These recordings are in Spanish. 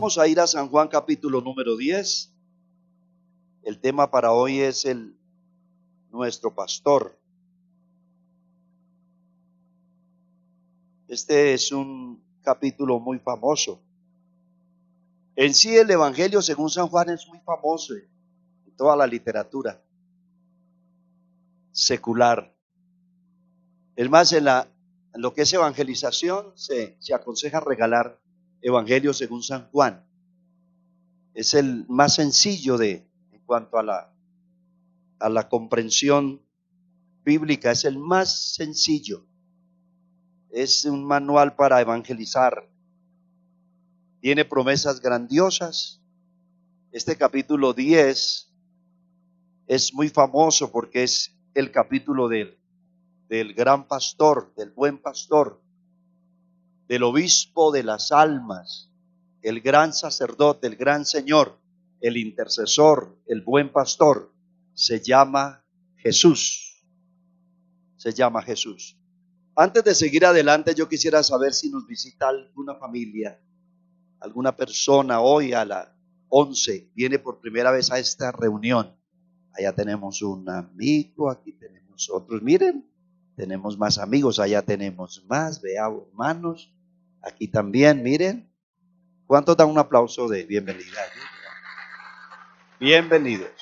Vamos a ir a San Juan capítulo número 10. El tema para hoy es nuestro pastor. Este es un capítulo muy famoso. En sí el Evangelio según San Juan es muy famoso en toda la literatura secular. Es más, en lo que es evangelización se aconseja regalar Evangelio según San Juan. Es el más sencillo en cuanto a la comprensión bíblica, es el más sencillo. Es un manual para evangelizar. Tiene promesas grandiosas. Este capítulo 10 es muy famoso porque es el capítulo del gran pastor, del buen pastor, del obispo de las almas, el gran sacerdote, el gran Señor, el intercesor, el buen pastor. Se llama Jesús. Se llama Jesús. Antes de seguir adelante, yo quisiera saber si nos visita alguna familia, alguna persona hoy a las 11, viene por primera vez a esta reunión. Allá tenemos un amigo, aquí tenemos otros, miren, tenemos más amigos, allá tenemos más, veamos hermanos, aquí también, miren. ¿Cuántos dan un aplauso de bienvenida? Bienvenidos.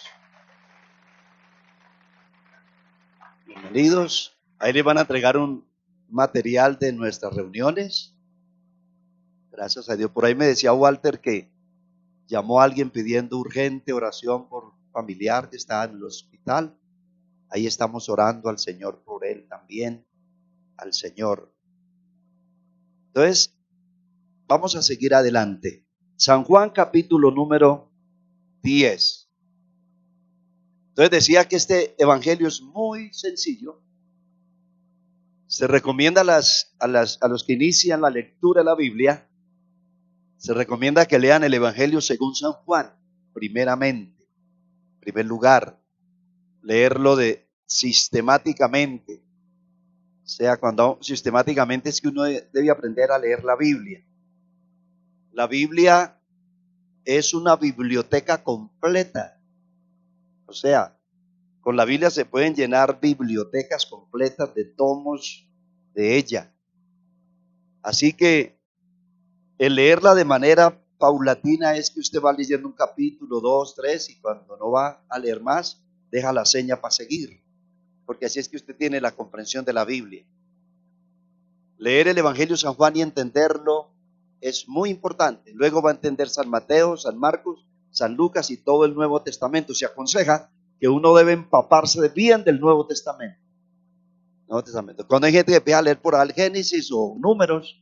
Bienvenidos. Ahí les van a entregar un material de nuestras reuniones. Gracias a Dios. Por ahí me decía Walter que llamó a alguien pidiendo urgente oración por familiar que está en el hospital. Ahí estamos orando al Señor por él también, al Señor. Entonces, vamos a seguir adelante. San Juan capítulo número 10. Entonces decía que este evangelio es muy sencillo. Se recomienda a los que inician la lectura de la Biblia, se recomienda que lean el evangelio según San Juan, primeramente, en primer lugar, leerlo sistemáticamente. O sea, cuando sistemáticamente es que uno debe aprender a leer la Biblia. La Biblia es una biblioteca completa. O sea, con la Biblia se pueden llenar bibliotecas completas de tomos de ella. Así que el leerla de manera paulatina es que usted va leyendo un capítulo, 2, 3, y cuando no va a leer más, deja la seña para seguir. Porque así es que usted tiene la comprensión de la Biblia. Leer el Evangelio de San Juan y entenderlo es muy importante. Luego va a entender San Mateo, San Marcos, San Lucas y todo el Nuevo Testamento. Se aconseja que uno debe empaparse bien del Nuevo Testamento. Cuando hay gente que empieza a leer por el Génesis o Números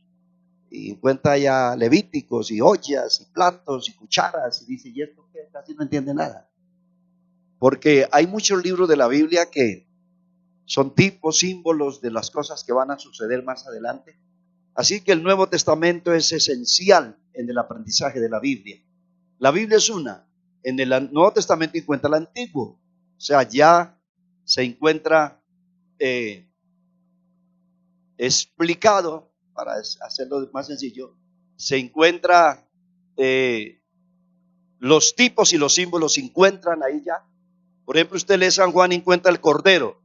y encuentra ya Levíticos y ollas y platos y cucharas y dice, ¿y esto qué? Casi no entiende nada. Porque hay muchos libros de la Biblia que son tipos, símbolos de las cosas que van a suceder más adelante. Así que el Nuevo Testamento es esencial en el aprendizaje de la Biblia. La Biblia es una. En el Nuevo Testamento encuentra el Antiguo. O sea, ya se encuentra explicado, para hacerlo más sencillo, se encuentra los tipos y los símbolos se encuentran ahí ya. Por ejemplo, usted lee San Juan y encuentra el cordero.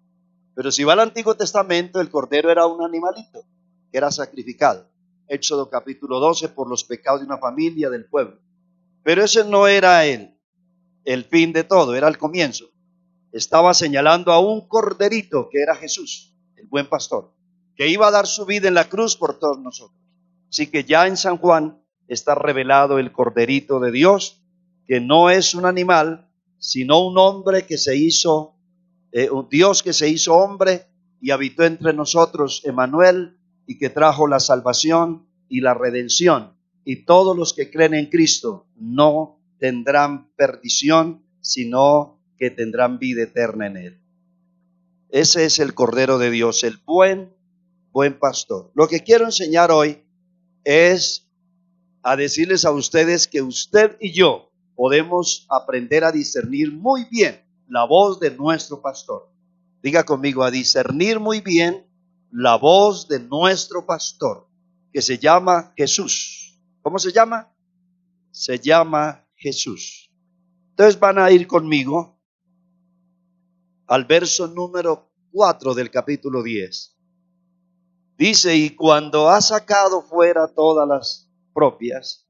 Pero si va al Antiguo Testamento, el cordero era un animalito que era sacrificado. Éxodo capítulo 12, por los pecados de una familia, del pueblo. Pero ese no era el fin de todo, era el comienzo. Estaba señalando a un corderito que era Jesús, el buen pastor, que iba a dar su vida en la cruz por todos nosotros. Así que ya en San Juan está revelado el corderito de Dios, que no es un animal, sino un hombre que se hizo, un Dios que se hizo hombre y habitó entre nosotros, Emmanuel, y que trajo la salvación y la redención. Y todos los que creen en Cristo no tendrán perdición, sino que tendrán vida eterna en Él. Ese es el Cordero de Dios, el buen pastor. Lo que quiero enseñar hoy es a decirles a ustedes que usted y yo podemos aprender a discernir muy bien la voz de nuestro pastor. Diga conmigo, a discernir muy bien la voz de nuestro pastor, que se llama Jesús. ¿Cómo se llama? se llama Jesús. Entonces van a ir conmigo al verso número 4 del capítulo 10. Dice, y cuando ha sacado fuera todas las propias,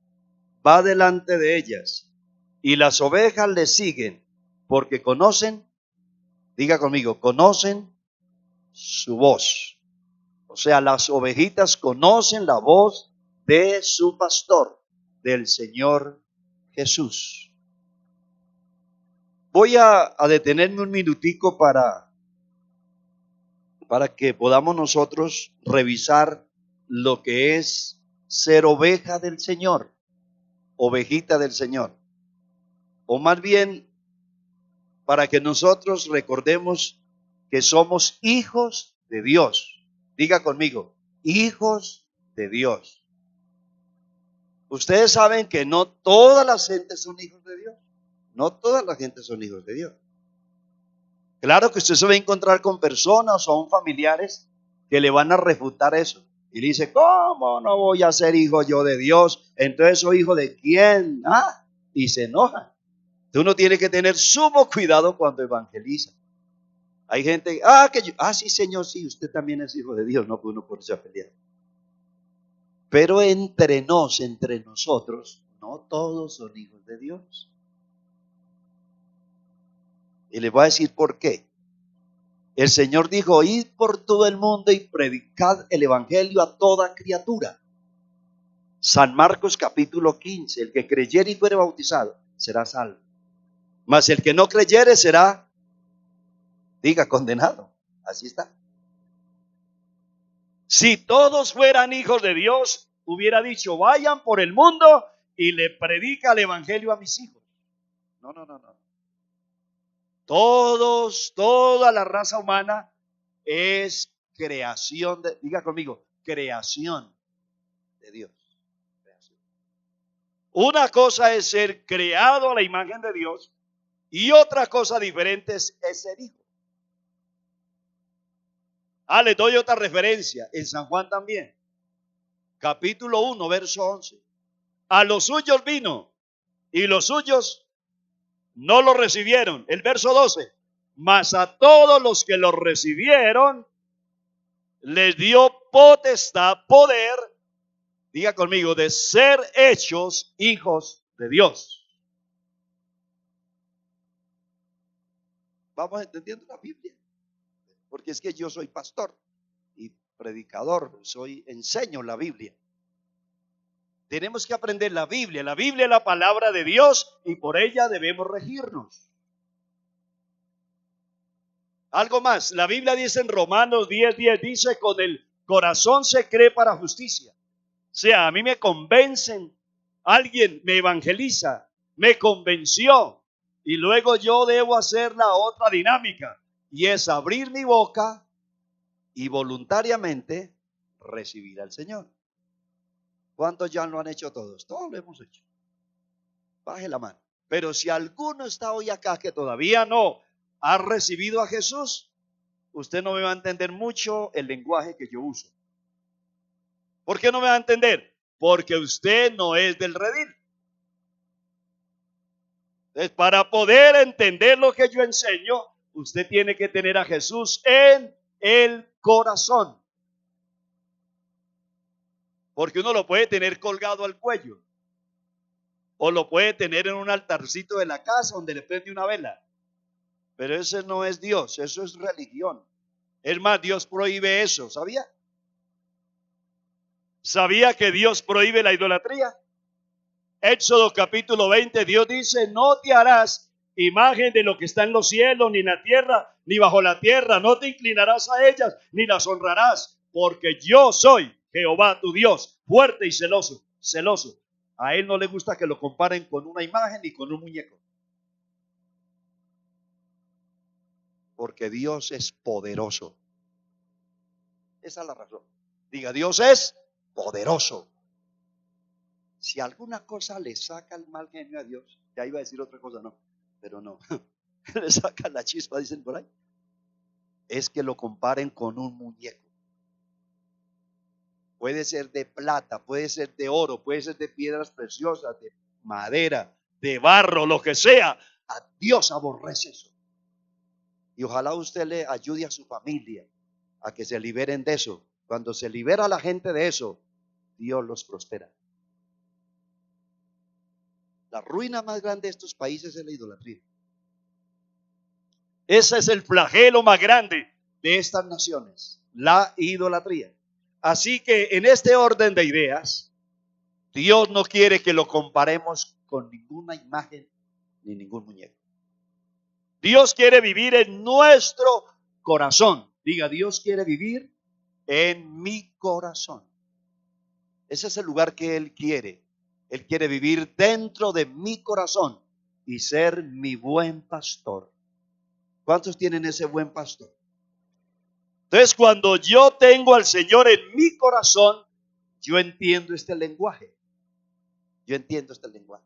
va delante de ellas, y las ovejas le siguen, porque conocen, diga conmigo, conocen su voz. O sea, las ovejitas conocen la voz de su pastor, del Señor Jesús. Voy a detenerme un minutico para que podamos nosotros revisar lo que es ser oveja del Señor, ovejita del Señor. O más bien, para que nosotros recordemos que somos hijos de Dios. Diga conmigo, hijos de Dios. Ustedes saben que no todas las gentes son hijos de Dios. No todas las gentes son hijos de Dios. Claro que usted se va a encontrar con personas o aún familiares que le van a refutar eso. Y le dice, ¿cómo no voy a ser hijo yo de Dios? Entonces, ¿soy hijo de quién? Y se enoja. Uno tiene que tener sumo cuidado cuando evangeliza. Hay gente, sí Señor, sí, usted también es hijo de Dios, no que uno por eso pelear. Pero entre nosotros, no todos son hijos de Dios. Y les voy a decir por qué. El Señor dijo, id por todo el mundo y predicad el evangelio a toda criatura. San Marcos capítulo 15, el que creyere y fuere bautizado será salvo. Mas el que no creyere será, diga, condenado. Así está. Si todos fueran hijos de Dios, hubiera dicho, vayan por el mundo y le predica el evangelio a mis hijos. No. Toda la raza humana es creación de, diga conmigo, creación de Dios. Creación. Una cosa es ser creado a la imagen de Dios y otra cosa diferente es ser hijo. Les doy otra referencia, en San Juan también, capítulo 1, verso 11. A los suyos vino y los suyos no lo recibieron. El verso 12. Mas a todos los que lo recibieron, les dio potestad, poder, diga conmigo, de ser hechos hijos de Dios. Vamos entendiendo la Biblia. Porque es que yo soy pastor y predicador, enseño la Biblia. Tenemos que aprender la Biblia. La Biblia es la palabra de Dios y por ella debemos regirnos. Algo más, la Biblia dice en Romanos 10:10, dice, con el corazón se cree para justicia. O sea, a mí me convencen, alguien me evangeliza, me convenció y luego yo debo hacer la otra dinámica y es abrir mi boca y voluntariamente recibir al Señor. ¿Cuántos ya lo han hecho todos? Todos lo hemos hecho. Baje la mano. Pero si alguno está hoy acá que todavía no ha recibido a Jesús, usted no me va a entender mucho el lenguaje que yo uso. ¿Por qué no me va a entender? Porque usted no es del redil. Entonces, para poder entender lo que yo enseño, usted tiene que tener a Jesús en el corazón. Porque uno lo puede tener colgado al cuello. O lo puede tener en un altarcito de la casa donde le prende una vela. Pero ese no es Dios, eso es religión. Es más, Dios prohíbe eso, ¿sabía? ¿Sabía que Dios prohíbe la idolatría? Éxodo capítulo 20, Dios dice, no te harás imagen de lo que está en los cielos, ni en la tierra, ni bajo la tierra. No te inclinarás a ellas, ni las honrarás, porque yo soy Jehová tu Dios, fuerte y celoso. A él no le gusta que lo comparen con una imagen ni con un muñeco. Porque Dios es poderoso. Esa es la razón. Diga, Dios es poderoso. Si alguna cosa le saca el mal genio a Dios, ya iba a decir otra cosa, no, pero no. Le saca la chispa, dicen por ahí. Es que lo comparen con un muñeco. Puede ser de plata, puede ser de oro, puede ser de piedras preciosas, de madera, de barro, lo que sea. A Dios aborrece eso. Y ojalá usted le ayude a su familia a que se liberen de eso. Cuando se libera a la gente de eso, Dios los prospera. La ruina más grande de estos países es la idolatría. Ese es el flagelo más grande de estas naciones, la idolatría. Así que en este orden de ideas, Dios no quiere que lo comparemos con ninguna imagen ni ningún muñeco. Dios quiere vivir en nuestro corazón. Diga, Dios quiere vivir en mi corazón. Ese es el lugar que Él quiere. Él quiere vivir dentro de mi corazón y ser mi buen pastor. ¿Cuántos tienen ese buen pastor? Entonces, cuando yo tengo al Señor en mi corazón, yo entiendo este lenguaje. Yo entiendo este lenguaje.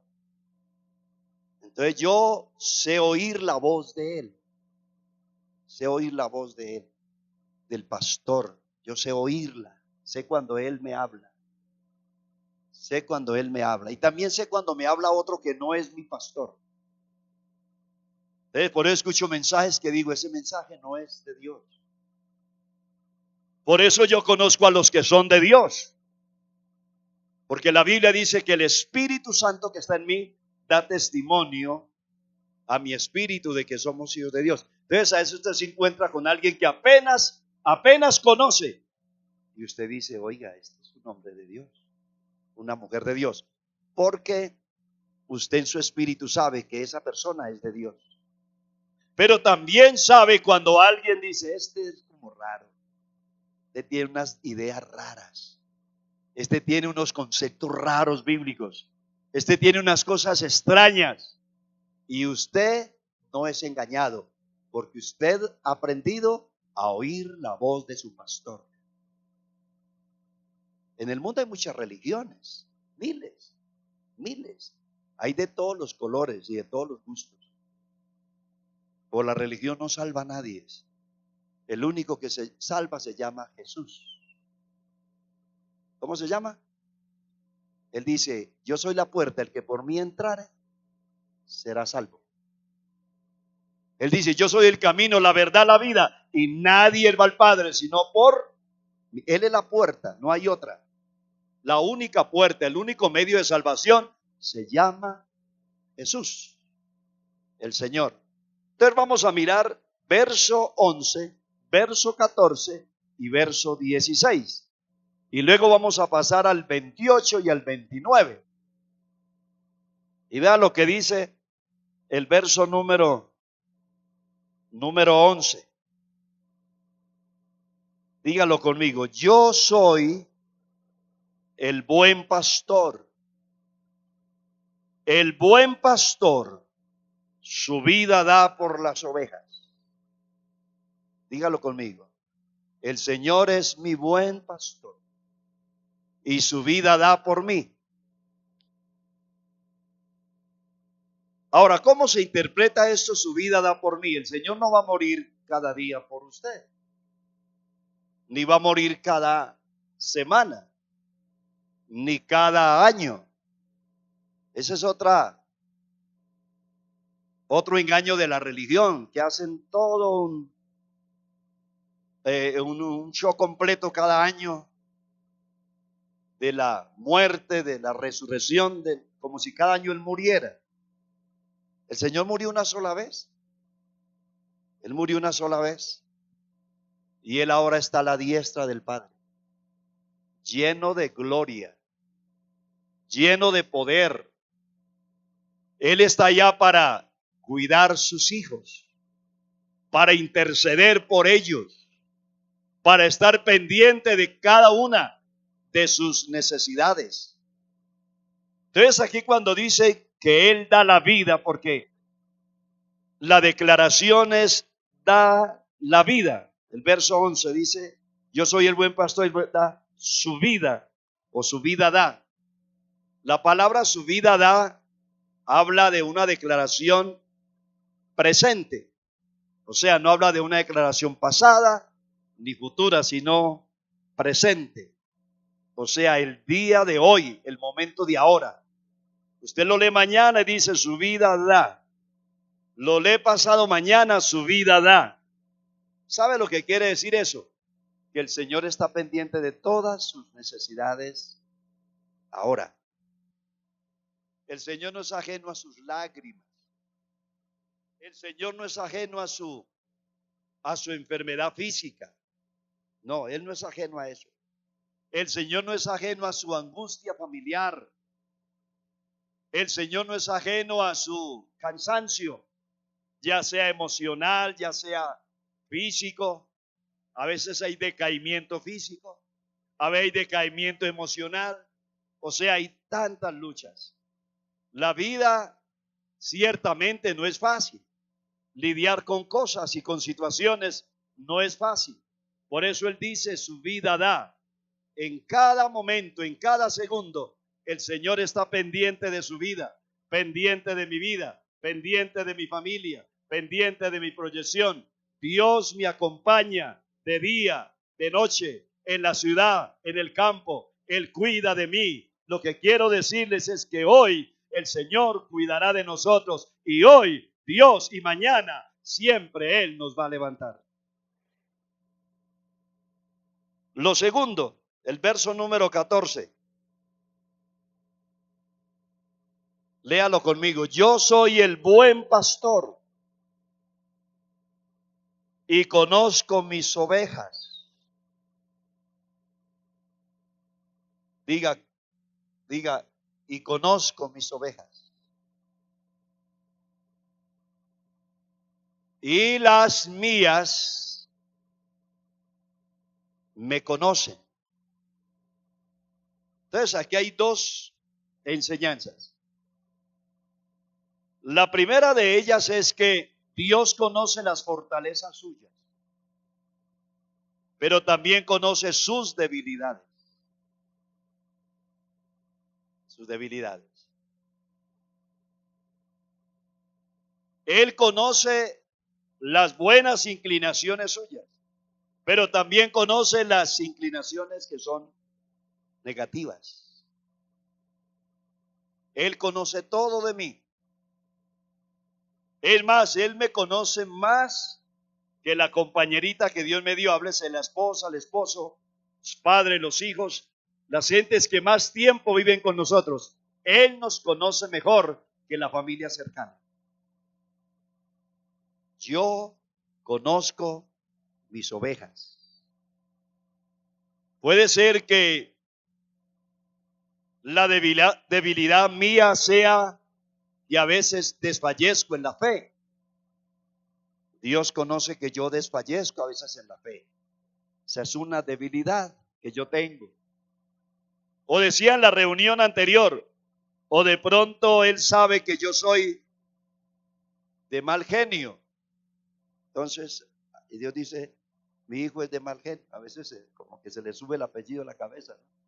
Entonces, yo sé oír la voz de Él. Sé oír la voz de Él, del pastor. Yo sé oírla. Sé cuando Él me habla. Sé cuando Él me habla. Y también sé cuando me habla otro que no es mi pastor. Entonces, por eso escucho mensajes que digo, ese mensaje no es de Dios. Por eso yo conozco a los que son de Dios. Porque la Biblia dice que el Espíritu Santo que está en mí da testimonio a mi espíritu de que somos hijos de Dios. Entonces, a eso usted se encuentra con alguien que apenas conoce. Y usted dice, oiga, este es un hombre de Dios, una mujer de Dios. Porque usted en su espíritu sabe que esa persona es de Dios. Pero también sabe cuando alguien dice, este es como raro. Este tiene unas ideas raras. Este tiene unos conceptos raros bíblicos. Este tiene unas cosas extrañas. Y usted no es engañado, porque usted ha aprendido a oír la voz de su pastor. En el mundo hay muchas religiones, miles. Hay de todos los colores y de todos los gustos. Por la religión no salva a nadie. El único que se salva se llama Jesús. ¿Cómo se llama? Él dice, yo soy la puerta, el que por mí entrare será salvo. Él dice, yo soy el camino, la verdad, la vida, y nadie va al Padre sino por mí. Él es la puerta, no hay otra. La única puerta, el único medio de salvación se llama Jesús, el Señor. Entonces vamos a mirar verso 11, verso 14 y verso 16. Y luego vamos a pasar al 28 y al 29. Y vea lo que dice el verso número 11. Dígalo conmigo. Yo soy el buen pastor. El buen pastor su vida da por las ovejas. Dígalo conmigo. El Señor es mi buen pastor y su vida da por mí. Ahora, ¿cómo se interpreta esto? Su vida da por mí. El Señor no va a morir cada día por usted, ni va a morir cada semana, ni cada año. Ese es otro engaño de la religión, que hacen todo un show completo cada año de la muerte, de la resurrección, como si cada año Él muriera. El Señor murió una sola vez. Él murió una sola vez. Y Él ahora está a la diestra del Padre, lleno de gloria, lleno de poder. Él está allá para cuidar sus hijos, para interceder por ellos, para estar pendiente de cada una de sus necesidades. Entonces aquí cuando dice que Él da la vida, porque la declaración es da la vida. El verso 11 dice, yo soy el buen pastor y da su vida, o su vida da. La palabra su vida da habla de una declaración presente. O sea, no habla de una declaración pasada ni futura, sino presente. O sea, el día de hoy, el momento de ahora. Usted lo lee mañana y dice su vida da. Lo lee pasado mañana, su vida da. ¿Sabe lo que quiere decir eso? Que el Señor está pendiente de todas sus necesidades ahora. El Señor no es ajeno a sus lágrimas. El Señor no es ajeno a su enfermedad física. No, Él no es ajeno a eso. El Señor no es ajeno a su angustia familiar. El Señor no es ajeno a su cansancio, ya sea emocional, ya sea físico. A veces hay decaimiento físico, a veces hay decaimiento emocional. O sea, hay tantas luchas. La vida ciertamente no es fácil. Lidiar con cosas y con situaciones no es fácil. Por eso Él dice, su vida da. En cada momento, en cada segundo, el Señor está pendiente de su vida, pendiente de mi vida, pendiente de mi familia, pendiente de mi proyección. Dios me acompaña de día, de noche, en la ciudad, en el campo. Él cuida de mí. Lo que quiero decirles es que hoy el Señor cuidará de nosotros y hoy Dios y mañana siempre Él nos va a levantar. Lo segundo, el verso número 14. Léalo conmigo. Yo soy el buen pastor y conozco mis ovejas. Diga, y conozco mis ovejas. Y las mías me conocen. Entonces aquí hay dos enseñanzas. La primera de ellas es que Dios conoce las fortalezas suyas, pero también conoce sus debilidades. Sus debilidades. Él conoce las buenas inclinaciones suyas, pero también conoce las inclinaciones que son negativas. Él conoce todo de mí. Es más, Él me conoce más que la compañerita que Dios me dio. Háblese la esposa, el esposo, los padres, los hijos, las gentes que más tiempo viven con nosotros. Él nos conoce mejor que la familia cercana. Yo conozco mis ovejas. Puede ser que la debilidad mía sea y a veces desfallezco en la fe. Dios conoce que yo desfallezco a veces en la fe. Esa es una debilidad que yo tengo. O decía en la reunión anterior, o de pronto Él sabe que yo soy de mal genio. Entonces, Dios dice, mi hijo es de mal genio. A veces como que se le sube el apellido a la cabeza, ¿no?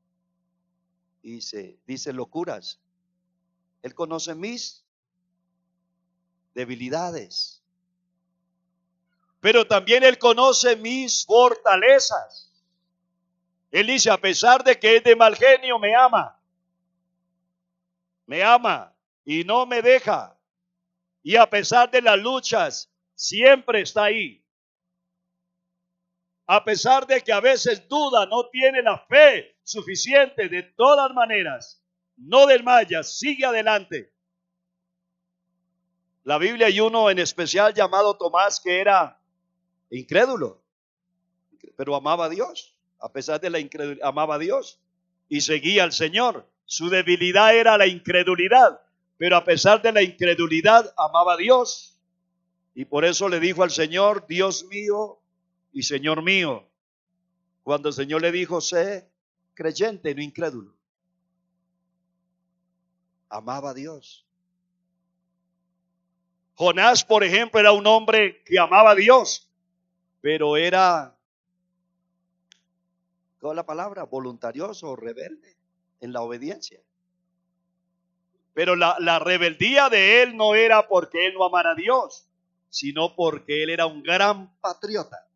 Y se dice locuras. Él conoce mis debilidades, pero también Él conoce mis fortalezas. Él dice, a pesar de que es de mal genio, me ama y no me deja. Y a pesar de las luchas, siempre está ahí. A pesar de que a veces duda, no tiene la fe suficiente, de todas maneras, no desmayas, sigue adelante. La Biblia hay uno en especial llamado Tomás que era incrédulo, pero amaba a Dios. A pesar de la incredulidad, amaba a Dios y seguía al Señor. Su debilidad era la incredulidad, pero a pesar de la incredulidad, amaba a Dios. Y por eso le dijo al Señor, Dios mío y Señor mío. Cuando el Señor le dijo, sé creyente, no incrédulo. Amaba a Dios. Jonás, por ejemplo, era un hombre que amaba a Dios, pero era, ¿cuál es la palabra? Voluntarioso o rebelde en la obediencia. Pero la rebeldía de él no era porque él no amara a Dios, sino porque él era un gran patriota.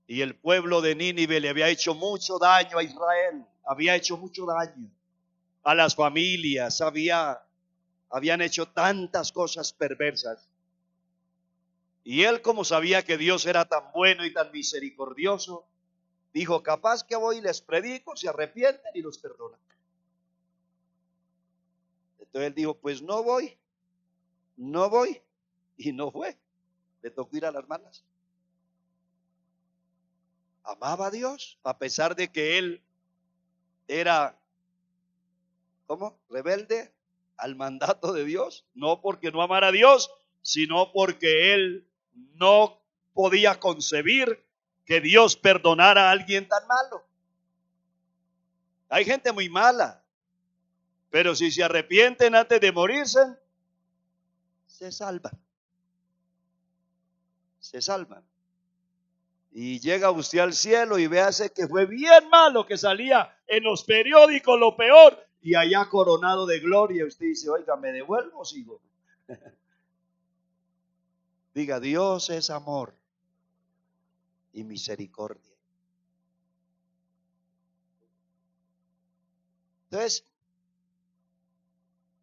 Y el pueblo de Nínive le había hecho mucho daño a Israel, había hecho mucho daño. a las familias, habían hecho tantas cosas perversas. Y él, como sabía que Dios era tan bueno y tan misericordioso, dijo, capaz que voy y les predico, se arrepienten y los perdonan. Entonces él dijo, pues no voy, y no fue. Le tocó ir a las malas. Amaba a Dios, a pesar de que él era, ¿cómo? Rebelde al mandato de Dios. No porque no amara a Dios, sino porque él no podía concebir que Dios perdonara a alguien tan malo. Hay gente muy mala, pero si se arrepienten antes de morirse, se salvan. Se salvan. Y llega usted al cielo y véase que fue bien malo, que salía en los periódicos lo peor, y allá coronado de gloria. Usted dice, oiga, ¿me devuelvo o sigo? Diga, Dios es amor y misericordia. Entonces,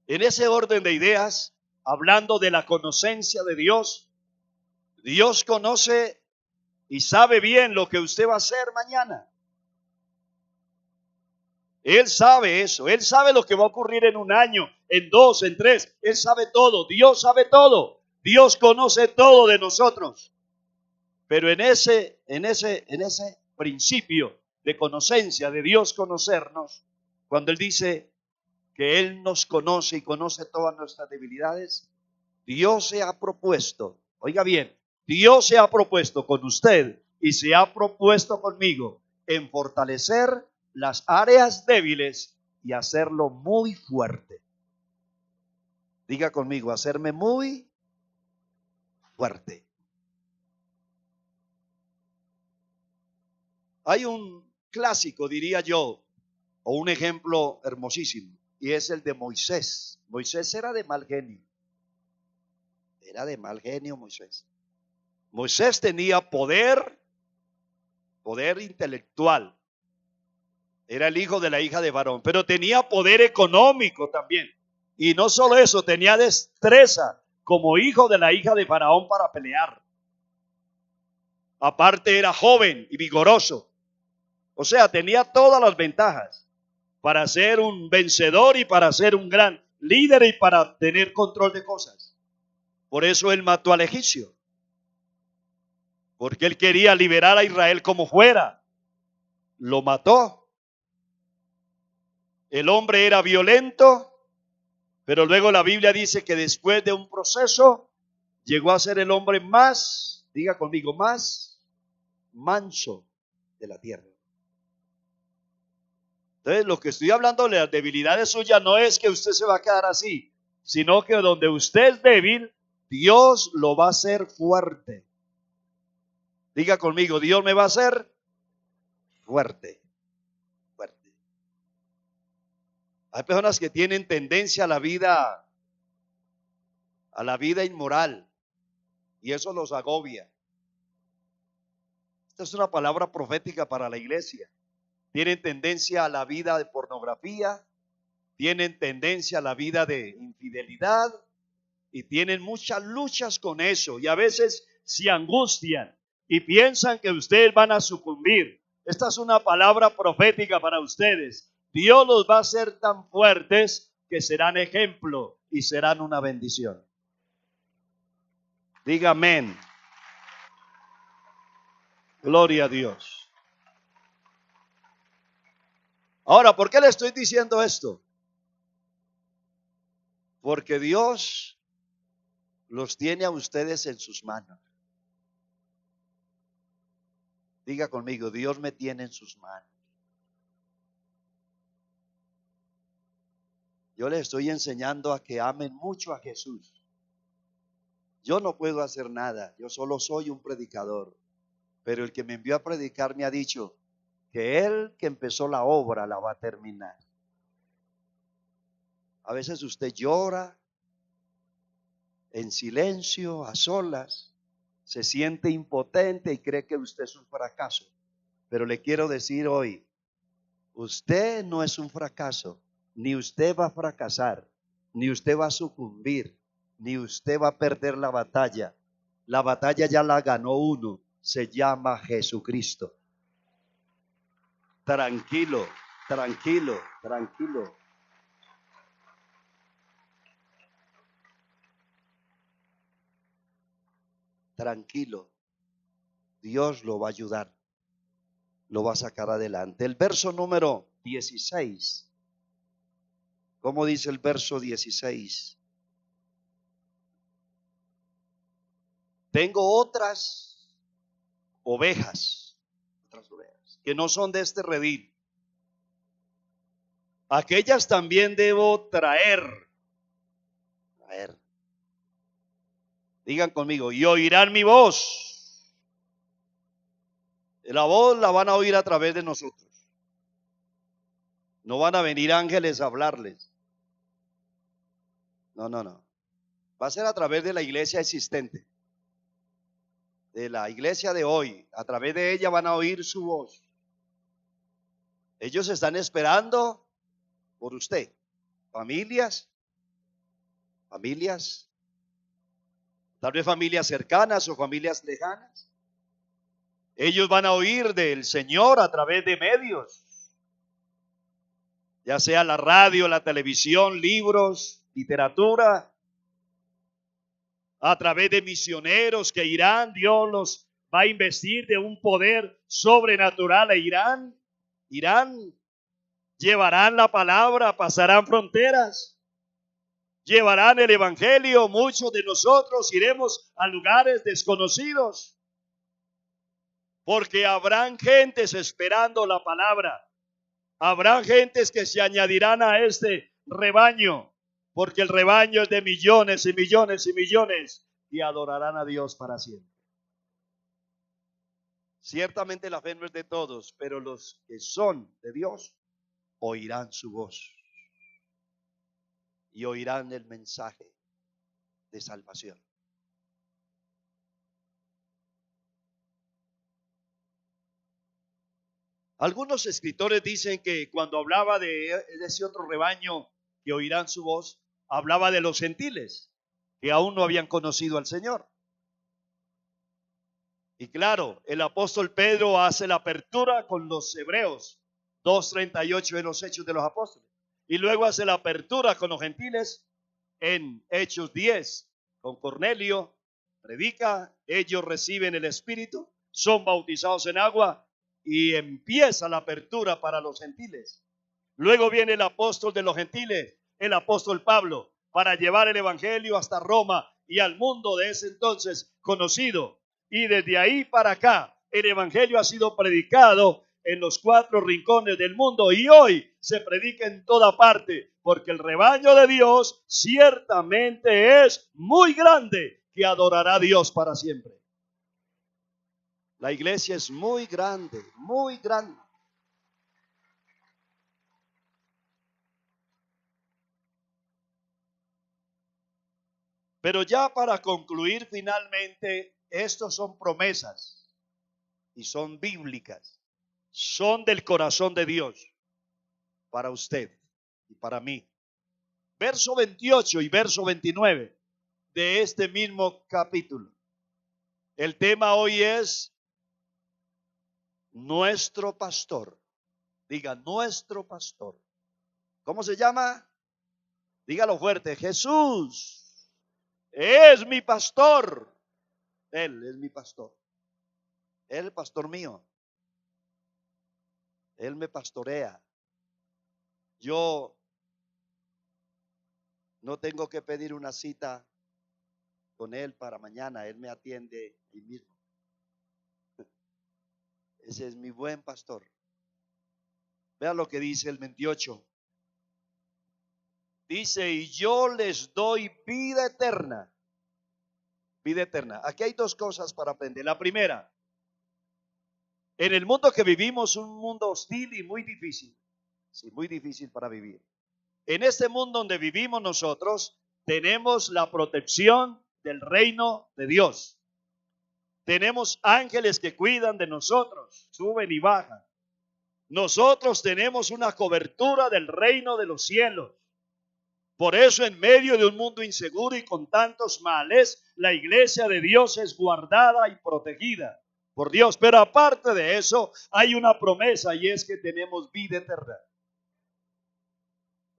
en ese orden de ideas, hablando de la conocencia de Dios, Dios conoce y sabe bien lo que usted va a hacer mañana. Él sabe eso, Él sabe lo que va a ocurrir en un año, en 2, en 3, Él sabe todo, Dios sabe todo, Dios conoce todo de nosotros. Pero en ese principio de conocencia, de Dios conocernos, cuando Él dice que Él nos conoce y conoce todas nuestras debilidades, Dios se ha propuesto, oiga bien, Dios se ha propuesto con usted y se ha propuesto conmigo en fortalecer las áreas débiles y hacerlo muy fuerte. Diga conmigo, hacerme muy fuerte. Hay un clásico, diría yo, o un ejemplo hermosísimo, y es el de Moisés. Moisés era de mal genio. Era de mal genio Moisés. Moisés tenía poder intelectual. Era el hijo de la hija de Faraón, pero tenía poder económico también. Y no solo eso, tenía destreza como hijo de la hija de Faraón para pelear. Aparte era joven y vigoroso. O sea, tenía todas las ventajas para ser un vencedor y para ser un gran líder y para tener control de cosas. Por eso él mató al egipcio. Porque él quería liberar a Israel como fuera. Lo mató. El hombre era violento, pero luego la Biblia dice que después de un proceso llegó a ser el hombre más, diga conmigo, más manso de la tierra. Entonces, lo que estoy hablando de las debilidades suyas no es que usted se va a quedar así, sino que donde usted es débil, Dios lo va a hacer fuerte. Diga conmigo, Dios me va a hacer fuerte. Fuerte. Hay personas que tienen tendencia a la vida inmoral, y eso los agobia. Esta es una palabra profética para la iglesia. Tienen tendencia a la vida de pornografía, tienen tendencia a la vida de infidelidad y tienen muchas luchas con eso y a veces se angustian y piensan que ustedes van a sucumbir. Esta es una palabra profética para ustedes. Dios los va a hacer tan fuertes que serán ejemplo y serán una bendición. Diga amén. Gloria a Dios. Ahora, ¿por qué le estoy diciendo esto? Porque Dios los tiene a ustedes en sus manos. Diga conmigo, Dios me tiene en sus manos. Yo les estoy enseñando a que amen mucho a Jesús. Yo no puedo hacer nada, yo solo soy un predicador. Pero el que me envió a predicar me ha dicho que Él que empezó la obra la va a terminar. A veces usted llora en silencio, a solas, se siente impotente y cree que usted es un fracaso. Pero le quiero decir hoy, usted no es un fracaso, Ni usted va a fracasar, ni usted va a sucumbir, ni usted va a perder la batalla. La batalla ya la ganó uno, se llama Jesucristo. Tranquilo, tranquilo, tranquilo. Tranquilo. Dios lo va a ayudar. Lo va a sacar adelante. El verso número 16. ¿Cómo dice el verso 16? Tengo otras ovejas que no son de este redil. Aquellas también debo traer. Digan conmigo, y oirán mi voz. La voz la van a oír a través de nosotros. No van a venir ángeles a hablarles. No. Va a ser a través de la iglesia existente. De la iglesia de hoy. A través de ella van a oír su voz. Ellos están esperando por usted. Familias. Tal vez familias cercanas o familias lejanas. Ellos van a oír del Señor a través de medios. Ya sea la radio, la televisión, libros, literatura. A través de misioneros que irán, Dios los va a investir de un poder sobrenatural e irán, llevarán la palabra, pasarán fronteras, llevarán el evangelio. Muchos de nosotros iremos a lugares desconocidos, porque habrán gentes esperando la palabra. Habrán gentes que se añadirán a este rebaño, porque el rebaño es de millones y millones y millones, y adorarán a Dios para siempre. Ciertamente la fe no es de todos, pero los que son de Dios oirán su voz y oirán el mensaje de salvación. Algunos escritores dicen que cuando hablaba de ese otro rebaño que oirán su voz, hablaba de los gentiles que aún no habían conocido al Señor. Y claro, el apóstol Pedro hace la apertura con los hebreos, 2:38 en los Hechos de los Apóstoles. Y luego hace la apertura con los gentiles en Hechos 10, con Cornelio, predica, ellos reciben el Espíritu, son bautizados en agua y empieza la apertura para los gentiles. Luego viene el apóstol de los gentiles, el apóstol Pablo, para llevar el evangelio hasta Roma y al mundo de ese entonces conocido. Y desde ahí para acá, el evangelio ha sido predicado en los 4 rincones del mundo y hoy se predica en toda parte, porque el rebaño de Dios ciertamente es muy grande, que adorará a Dios para siempre. La iglesia es muy grande, muy grande. Pero ya para concluir finalmente, estos son promesas y son bíblicas, son del corazón de Dios para usted y para mí. Verso 28 y verso 29 de este mismo capítulo. El tema hoy es nuestro pastor. Diga, nuestro pastor. ¿Cómo se llama? Dígalo fuerte. Jesús es mi pastor. Él es mi pastor. Él es el pastor mío. Él me pastorea. Yo no tengo que pedir una cita con Él para mañana. Él me atiende ahí mismo. Ese es mi buen pastor. Vean lo que dice el 28. Dice, y yo les doy vida eterna. Vida eterna. Aquí hay 2 cosas para aprender. La primera, en el mundo que vivimos, un mundo hostil y muy difícil. Sí, muy difícil para vivir. En este mundo donde vivimos nosotros, tenemos la protección del reino de Dios. Tenemos ángeles que cuidan de nosotros, suben y bajan. Nosotros tenemos una cobertura del reino de los cielos. Por eso, en medio de un mundo inseguro y con tantos males, la iglesia de Dios es guardada y protegida por Dios. Pero aparte de eso, hay una promesa, y es que tenemos vida eterna.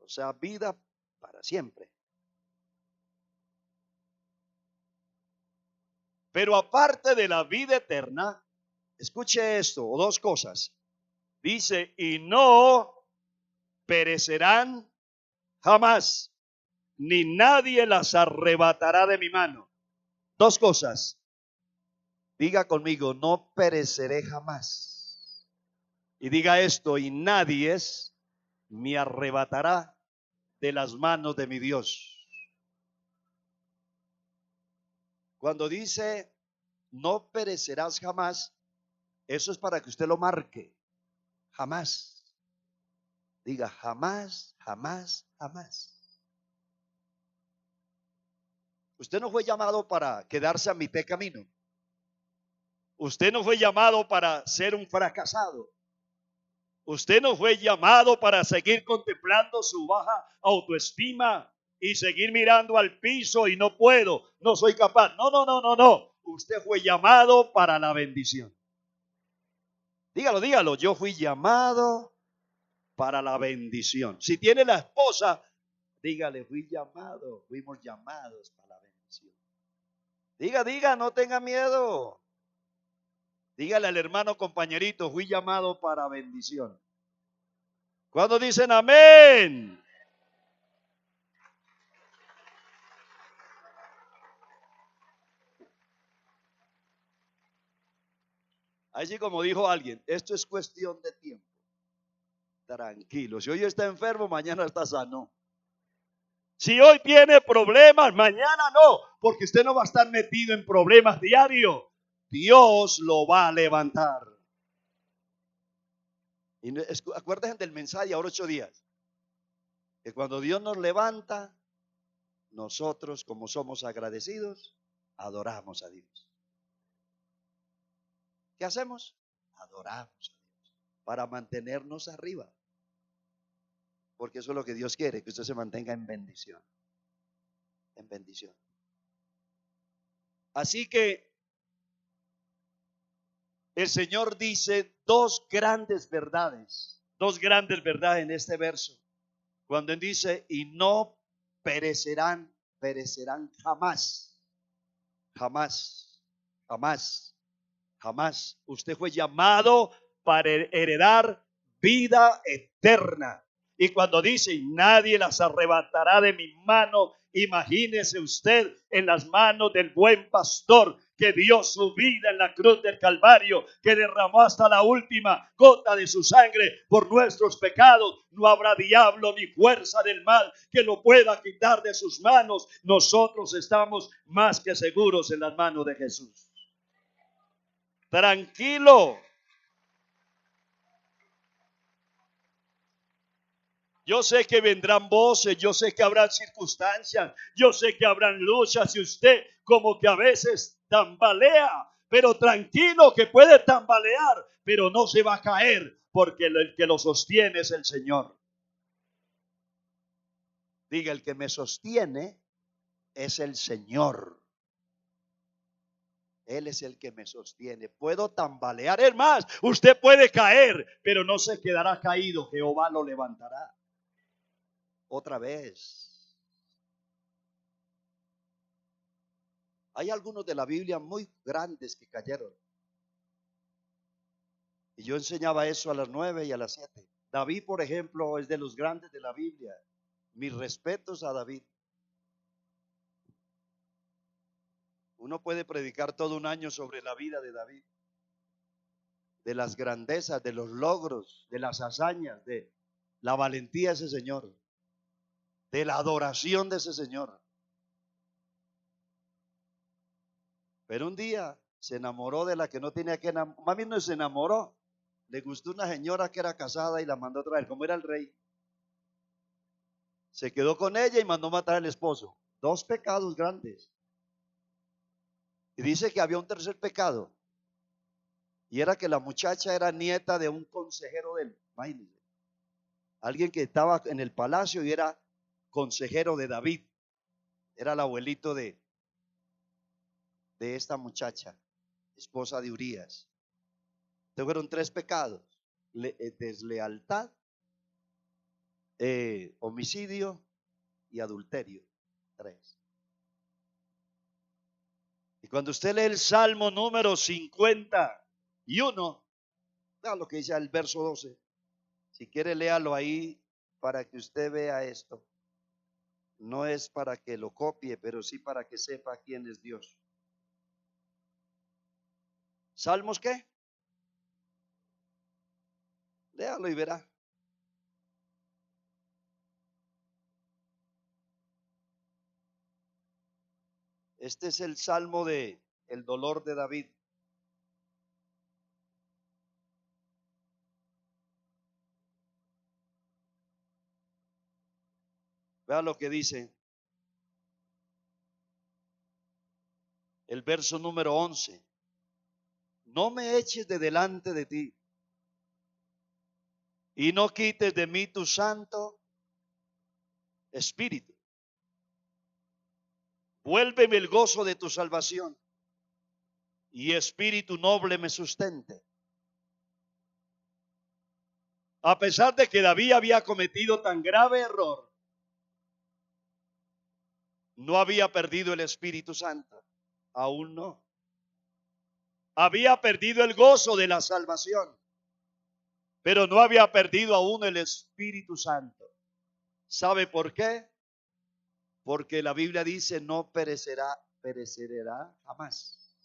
O sea, vida para siempre. Pero aparte de la vida eterna, escuche esto, dos cosas. Dice, y no perecerán jamás, ni nadie las arrebatará de mi mano. Dos cosas. Diga conmigo, no pereceré jamás. Y diga esto, y nadie me arrebatará de las manos de mi Dios. Cuando dice, no perecerás jamás, eso es para que usted lo marque. Jamás. Diga, jamás, jamás, jamás. Usted no fue llamado para quedarse a mitad de camino. Usted no fue llamado para ser un fracasado. Usted no fue llamado para seguir contemplando su baja autoestima y seguir mirando al piso y no puedo, no soy capaz. No, no, no, no, no. Usted fue llamado para la bendición. Dígalo, dígalo. Yo fui llamado para la bendición. Si tiene la esposa, dígale, fui llamado, fuimos llamados para la bendición. Diga, diga, no tenga miedo. Dígale al hermano compañerito, fui llamado para bendición. ¿Cuándo dicen amén? Así como dijo alguien, esto es cuestión de tiempo. Tranquilo, si hoy está enfermo, mañana está sano. Si hoy tiene problemas, mañana no, porque usted no va a estar metido en problemas diarios. Dios lo va a levantar. Y acuérdense del mensaje ahora 8 días. Que cuando Dios nos levanta, nosotros, como somos agradecidos, adoramos a Dios. ¿Qué hacemos? Adoramos a Dios para mantenernos arriba. Porque eso es lo que Dios quiere, que usted se mantenga en bendición. En bendición. Así que el Señor dice dos grandes verdades en este verso. Cuando Él dice, y no perecerán jamás, jamás, jamás, jamás. Usted fue llamado para heredar vida eterna. Y cuando dice, nadie las arrebatará de mi mano, imagínese usted en las manos del buen pastor que dio su vida en la cruz del Calvario, que derramó hasta la última gota de su sangre por nuestros pecados. No habrá diablo ni fuerza del mal que lo pueda quitar de sus manos. Nosotros estamos más que seguros en las manos de Jesús. Tranquilo. Yo sé que vendrán voces, yo sé que habrán circunstancias, yo sé que habrán luchas y usted como que a veces tambalea, pero tranquilo que puede tambalear, pero no se va a caer porque el que lo sostiene es el Señor. Diga, el que me sostiene es el Señor. Él es el que me sostiene. Puedo tambalear. Es más, usted puede caer, pero no se quedará caído. Jehová lo levantará. Otra vez. Hay algunos de la Biblia muy grandes que cayeron. Y yo enseñaba eso a las 9 y a las 7. David, por ejemplo, es de los grandes de la Biblia. Mis respetos a David. Uno puede predicar todo un año sobre la vida de David, de las grandezas, de los logros, de las hazañas, de la valentía de ese señor, de la adoración de ese señor. Pero un día se enamoró de la que no tenía que enamorar. Más bien no se enamoró. Le gustó una señora que era casada y la mandó a traer, como era el rey. Se quedó con ella y mandó matar al esposo. Dos pecados grandes. Y dice que había un tercer pecado. Y era que la muchacha era nieta de un consejero del, imagínense, alguien que estaba en el palacio y era consejero de David. Era el abuelito de esta muchacha, esposa de Urías. Entonces fueron tres pecados: deslealtad, homicidio y adulterio. Tres. Y cuando usted lee el Salmo número 51, vea lo que dice el verso 12. Si quiere, léalo ahí para que usted vea esto. No es para que lo copie, pero sí para que sepa quién es Dios. ¿Salmos qué? Léalo y verá. Este es el salmo de el dolor de David. Vea lo que dice el verso número 11. No me eches de delante de ti y no quites de mí tu santo espíritu. Vuélveme el gozo de tu salvación y espíritu noble me sustente. A pesar de que David había cometido tan grave error, no había perdido el Espíritu Santo. Aún no. Había perdido el gozo de la salvación, pero no había perdido aún el Espíritu Santo. ¿Sabe por qué? Porque la Biblia dice no perecerá jamás.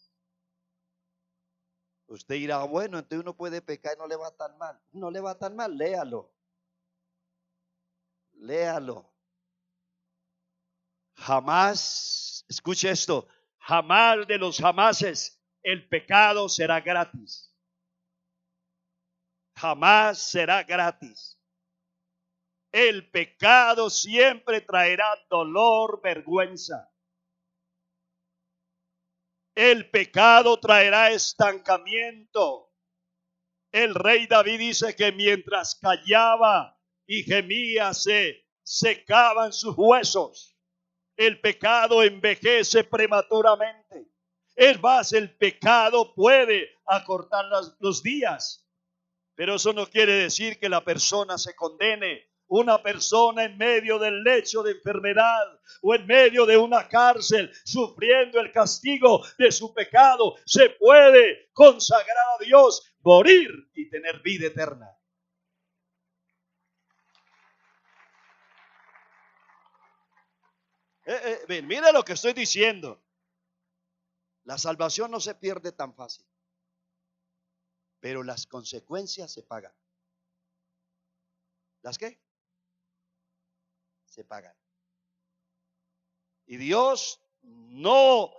Usted dirá, bueno, entonces uno puede pecar y no le va tan mal. No le va tan mal, léalo. Léalo. Jamás, escuche esto, jamás de los jamases el pecado será gratis. Jamás será gratis. El pecado siempre traerá dolor, vergüenza. El pecado traerá estancamiento. El rey David dice que mientras callaba y gemía se secaban sus huesos. El pecado envejece prematuramente. Es más, el pecado puede acortar los días. Pero eso no quiere decir que la persona se condene. Una persona en medio del lecho de enfermedad o en medio de una cárcel sufriendo el castigo de su pecado se puede consagrar a Dios, morir y tener vida eterna. Mire lo que estoy diciendo. La salvación no se pierde tan fácil, pero las consecuencias se pagan. ¿Las qué? Se pagan. Y Dios no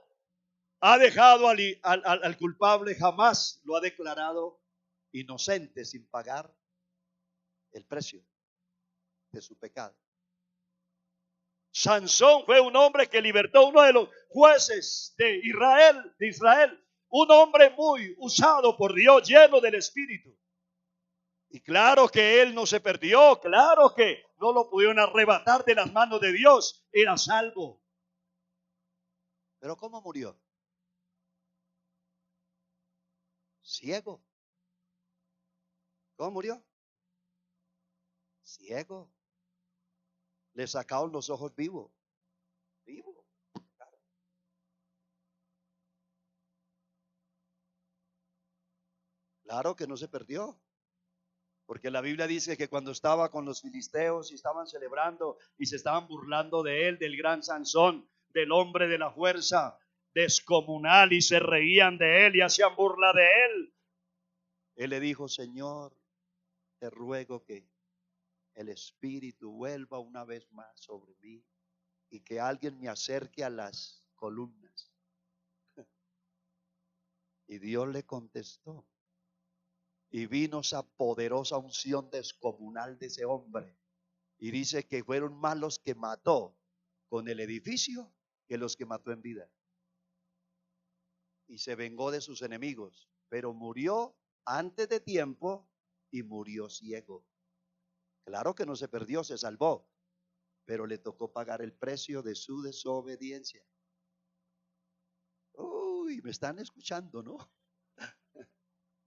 ha dejado al culpable, jamás lo ha declarado inocente sin pagar el precio de su pecado. Sansón fue un hombre que libertó a uno de los jueces de Israel, un hombre muy usado por Dios, lleno del Espíritu. Y claro que él no se perdió, claro que no lo pudieron arrebatar de las manos de Dios, era salvo. Pero ¿cómo murió? Ciego. ¿Cómo murió? Ciego. Le sacaron los ojos vivos. Vivo. Claro. Claro que no se perdió. Porque la Biblia dice que cuando estaba con los filisteos y estaban celebrando y se estaban burlando de él, del gran Sansón, del hombre de la fuerza descomunal, y se reían de él y hacían burla de él, él le dijo: Señor, te ruego que el Espíritu vuelva una vez más sobre mí y que alguien me acerque a las columnas. Y Dios le contestó. Y vino esa poderosa unción descomunal de ese hombre. Y dice que fueron más los que mató con el edificio que los que mató en vida. Y se vengó de sus enemigos. pero murió antes de tiempo y murió ciego. Claro que no se perdió, se salvó, pero le tocó pagar el precio de su desobediencia. Uy, me están escuchando, ¿no?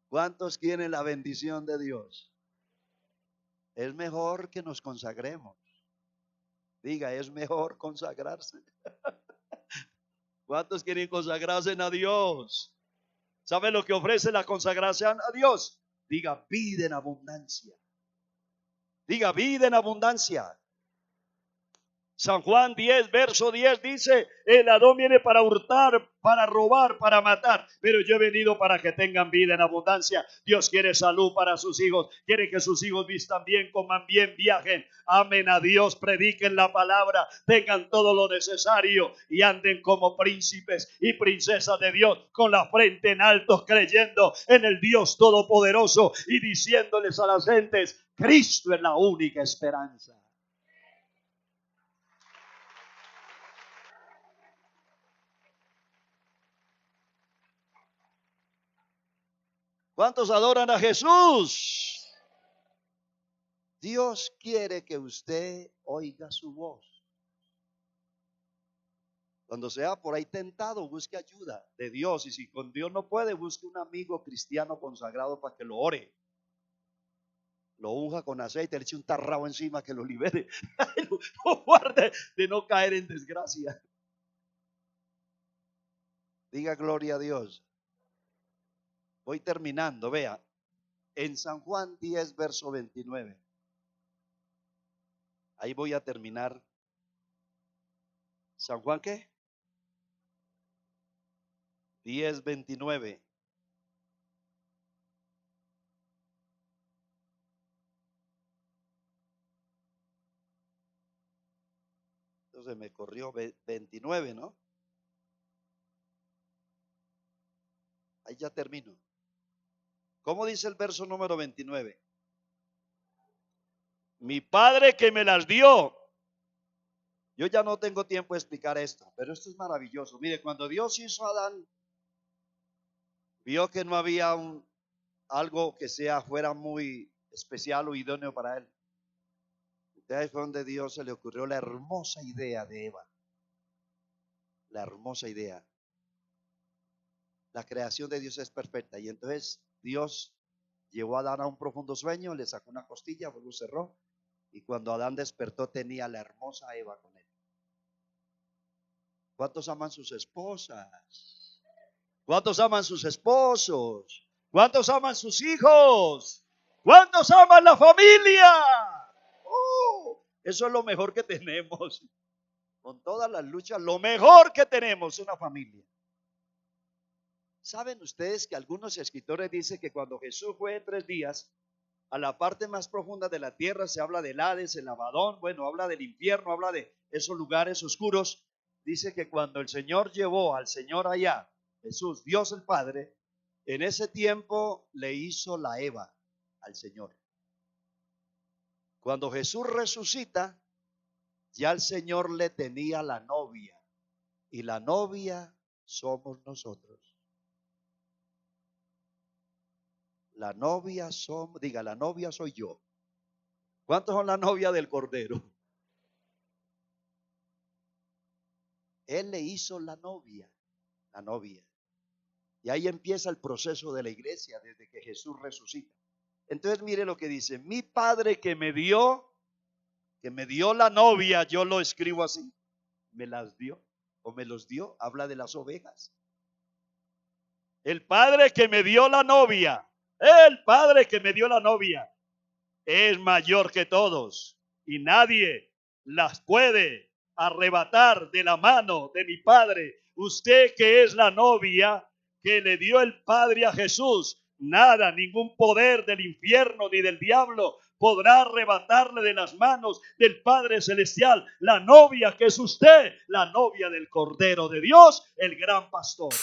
¿Cuántos quieren la bendición de Dios? Es mejor que nos consagremos. Diga, es mejor consagrarse. ¿Cuántos quieren consagrarse a Dios? ¿Sabe lo que ofrece la consagración a Dios? Diga, vida en abundancia. Diga, vida en abundancia. San Juan 10, verso 10 dice, el ladrón viene para hurtar, para robar, para matar, pero yo he venido para que tengan vida en abundancia. Dios quiere salud para sus hijos, quiere que sus hijos vistan bien, coman bien, viajen, amen a Dios, prediquen la palabra, tengan todo lo necesario y anden como príncipes y princesas de Dios, con la frente en alto, creyendo en el Dios todopoderoso y diciéndoles a las gentes, Cristo es la única esperanza. ¿Cuántos adoran a Jesús? Dios quiere que usted oiga su voz. Cuando sea por ahí tentado, busque ayuda de Dios. Y si con Dios no puede, busque un amigo cristiano consagrado para que lo ore. Lo unja con aceite, le eche un tarrao encima que lo libere. Lo guarde de no caer en desgracia. Diga gloria a Dios. Voy terminando, vea, en San Juan 10, verso 29. Ahí voy a terminar. ¿San Juan qué? 10, 29. Entonces me corrió 29, ¿no? Ahí ya termino. ¿Cómo dice el verso número 29? Mi Padre que me las dio. Yo ya no tengo tiempo de explicar esto, pero esto es maravilloso. Mire, cuando Dios hizo a Adán, vio que no había algo que fuera muy especial o idóneo para él. Entonces ahí fue donde Dios se le ocurrió la hermosa idea de Eva. La hermosa idea. La creación de Dios es perfecta. Y entonces Dios llevó a Adán a un profundo sueño, le sacó una costilla, luego cerró. Y cuando Adán despertó tenía la hermosa Eva con él. ¿Cuántos aman sus esposas? ¿Cuántos aman sus esposos? ¿Cuántos aman sus hijos? ¿Cuántos aman la familia? Eso es lo mejor que tenemos. Con todas las luchas, lo mejor que tenemos es una familia. ¿Saben ustedes que algunos escritores dicen que cuando Jesús fue 3 días a la parte más profunda de la tierra, se habla del Hades, el Abadón, bueno, habla del infierno, habla de esos lugares oscuros? Dice que cuando el Señor llevó al Señor allá, Jesús, Dios el Padre, en ese tiempo le hizo la Eva al Señor. Cuando Jesús resucita, ya el Señor le tenía la novia, y la novia somos nosotros. La novia somos, diga, la novia soy yo. ¿Cuántos son la novia del Cordero? Él le hizo la novia. Y ahí empieza el proceso de la iglesia desde que Jesús resucita. Entonces mire lo que dice, mi Padre que me dio la novia, yo lo escribo así, me las dio o me los dio, habla de las ovejas. El Padre que me dio la novia, el Padre que me dio la novia es mayor que todos y nadie las puede arrebatar de la mano de mi Padre. Usted que es la novia que le dio el Padre a Jesús, nada, ningún poder del infierno ni del diablo podrá arrebatarle de las manos del Padre Celestial la novia que es usted, la novia del Cordero de Dios, el gran pastor.